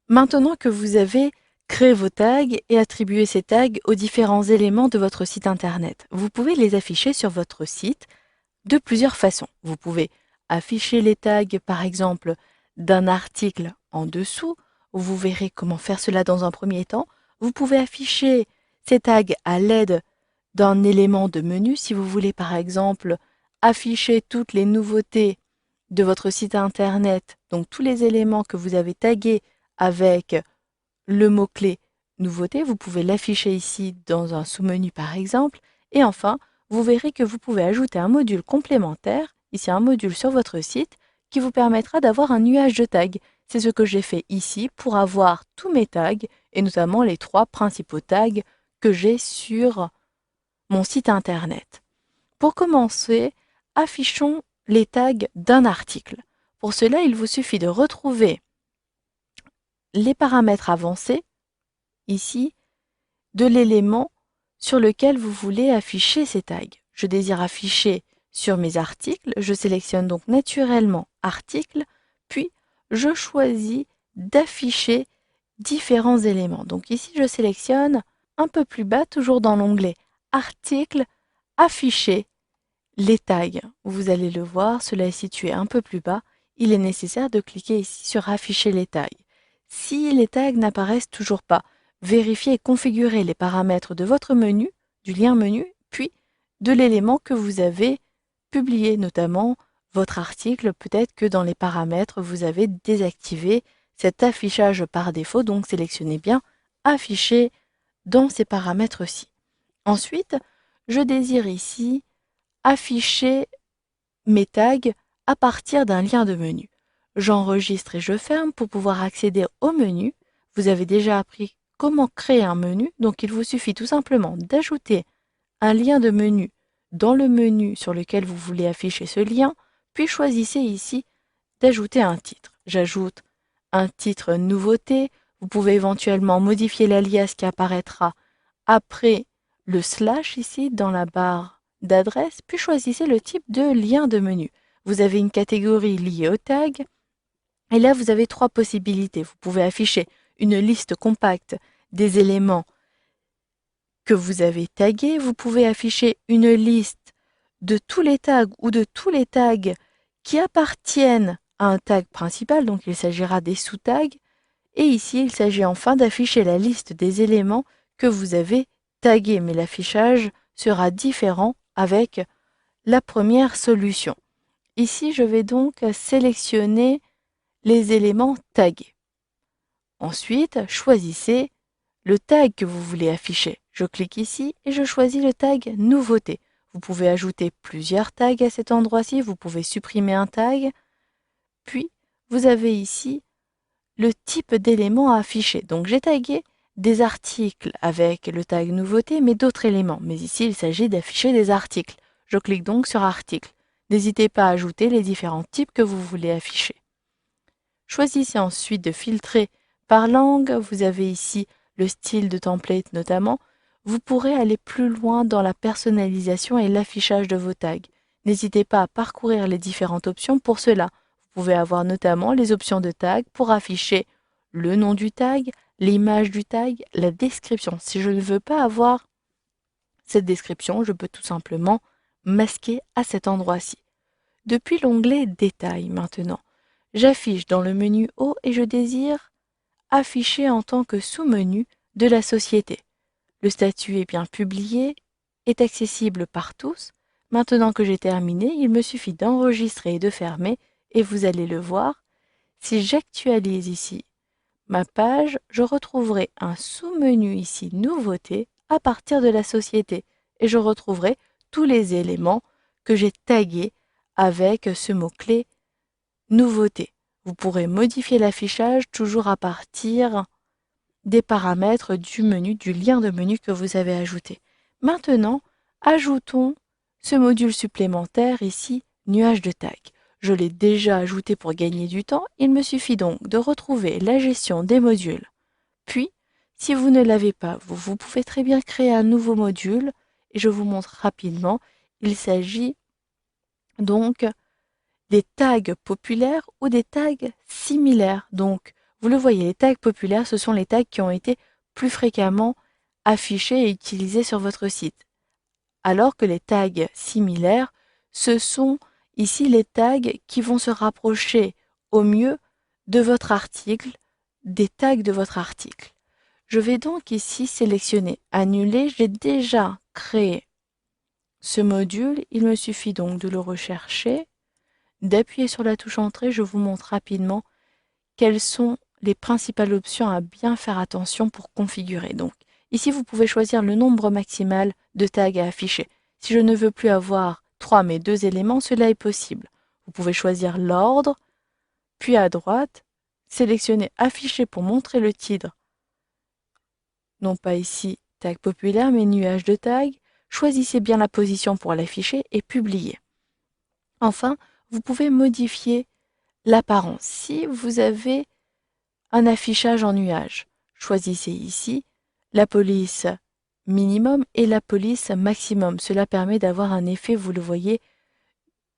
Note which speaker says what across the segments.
Speaker 1: Maintenant que vous avez créé vos tags et attribué ces tags aux différents éléments de votre site internet, vous pouvez les afficher sur votre site de plusieurs façons. Vous pouvez afficher les tags, par exemple, d'un article en dessous. Vous verrez comment faire cela dans un premier temps. Vous pouvez afficher ces tags à l'aide d'un élément de menu. Si vous voulez, par exemple, afficher toutes les nouveautés de votre site internet, donc tous les éléments que vous avez tagués avec le mot-clé nouveauté, vous pouvez l'afficher ici dans un sous-menu par exemple. Et enfin, vous verrez que vous pouvez ajouter un module complémentaire, ici un module sur votre site, qui vous permettra d'avoir un nuage de tags. C'est ce que j'ai fait ici pour avoir tous mes tags, et notamment les 3 principaux tags que j'ai sur mon site internet. Pour commencer, affichons les tags d'un article. Pour cela, il vous suffit de retrouver les paramètres avancés, ici, de l'élément sur lequel vous voulez afficher ces tags. Je désire afficher sur mes articles, je sélectionne donc naturellement articles, puis je choisis d'afficher différents éléments. Donc ici, je sélectionne un peu plus bas, toujours dans l'onglet articles, afficher les tags. Vous allez le voir, cela est situé un peu plus bas. Il est nécessaire de cliquer ici sur afficher les tags. Si les tags n'apparaissent toujours pas, vérifiez et configurez les paramètres de votre menu, du lien menu, puis de l'élément que vous avez publié, notamment votre article. Peut-être que dans les paramètres, vous avez désactivé cet affichage par défaut, donc sélectionnez bien afficher dans ces paramètres-ci. Ensuite, je désire ici afficher mes tags à partir d'un lien de menu. J'enregistre et je ferme pour pouvoir accéder au menu. Vous avez déjà appris comment créer un menu, donc il vous suffit tout simplement d'ajouter un lien de menu dans le menu sur lequel vous voulez afficher ce lien, puis choisissez ici d'ajouter un titre. J'ajoute un titre nouveauté. Vous pouvez éventuellement modifier l'alias qui apparaîtra après le slash ici dans la barre d'adresse, puis choisissez le type de lien de menu. Vous avez une catégorie liée au tag, et là vous avez 3 possibilités. Vous pouvez afficher une liste compacte des éléments que vous avez tagués. Vous pouvez afficher une liste de tous les tags ou de tous les tags qui appartiennent à un tag principal, donc il s'agira des sous-tags. Et ici, il s'agit enfin d'afficher la liste des éléments que vous avez tagués, mais l'affichage sera différent avec la première solution. Ici, je vais donc sélectionner les éléments tagués. Ensuite, choisissez le tag que vous voulez afficher. Je clique ici et je choisis le tag nouveauté. Vous pouvez ajouter plusieurs tags à cet endroit-ci, vous pouvez supprimer un tag, puis vous avez ici le type d'éléments à afficher. Donc j'ai tagué des articles avec le tag nouveauté, mais d'autres éléments. Mais ici, il s'agit d'afficher des articles. Je clique donc sur article. N'hésitez pas à ajouter les différents types que vous voulez afficher. Choisissez ensuite de filtrer par langue. Vous avez ici le style de template notamment. Vous pourrez aller plus loin dans la personnalisation et l'affichage de vos tags. N'hésitez pas à parcourir les différentes options pour cela. Vous pouvez avoir notamment les options de tag pour afficher le nom du tag, l'image du tag, la description. Si je ne veux pas avoir cette description, je peux tout simplement masquer à cet endroit-ci. Depuis l'onglet Détails maintenant, j'affiche dans le menu Haut et je désire afficher en tant que sous-menu de la société. Le statut est bien publié, est accessible par tous. Maintenant que j'ai terminé, il me suffit d'enregistrer et de fermer et vous allez le voir. Si j'actualise ici ma page, je retrouverai un sous-menu ici Nouveautés à partir de la société et je retrouverai tous les éléments que j'ai tagués avec ce mot-clé Nouveauté. Vous pourrez modifier l'affichage toujours à partir des paramètres du menu, du lien de menu que vous avez ajouté. Maintenant, ajoutons ce module supplémentaire ici, nuage de tag. Je l'ai déjà ajouté pour gagner du temps, il me suffit donc de retrouver la gestion des modules. Puis, si vous ne l'avez pas, vous pouvez très bien créer un nouveau module et je vous montre rapidement. Il s'agit donc des tags populaires ou des tags similaires. Donc, Vous le voyez, les tags populaires, ce sont les tags qui ont été plus fréquemment affichés et utilisés sur votre site. Alors que les tags similaires, ce sont ici les tags qui vont se rapprocher au mieux de votre article, des tags de votre article. Je vais donc ici sélectionner Annuler. J'ai déjà créé ce module. Il me suffit donc de le rechercher, d'appuyer sur la touche Entrée. Je vous montre rapidement quelles sont les principales options à bien faire attention pour configurer. Donc, ici, vous pouvez choisir le nombre maximal de tags à afficher. Si je ne veux plus avoir 3 mais 2 éléments, cela est possible. Vous pouvez choisir l'ordre, puis à droite, sélectionner Afficher pour montrer le titre. Non pas ici tag populaire, mais nuage de tags. Choisissez bien la position pour l'afficher et publier. Enfin, vous pouvez modifier l'apparence. Si vous avez un affichage en nuage, choisissez ici la police minimum et la police maximum. Cela permet d'avoir un effet, vous le voyez,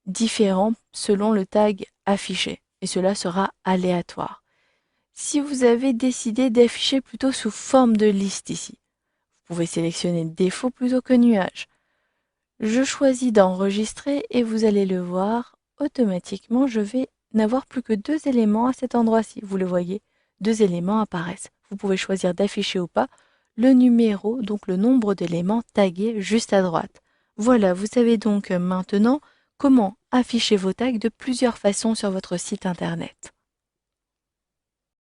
Speaker 1: différent selon le tag affiché. Et cela sera aléatoire. Si vous avez décidé d'afficher plutôt sous forme de liste ici, vous pouvez sélectionner défaut plutôt que nuage. Je choisis d'enregistrer et vous allez le voir, automatiquement, je vais n'avoir plus que 2 éléments à cet endroit-ci. Vous le voyez, 2 éléments apparaissent. Vous pouvez choisir d'afficher ou pas le numéro, donc le nombre d'éléments tagués juste à droite. Voilà, vous savez donc maintenant comment afficher vos tags de plusieurs façons sur votre site internet.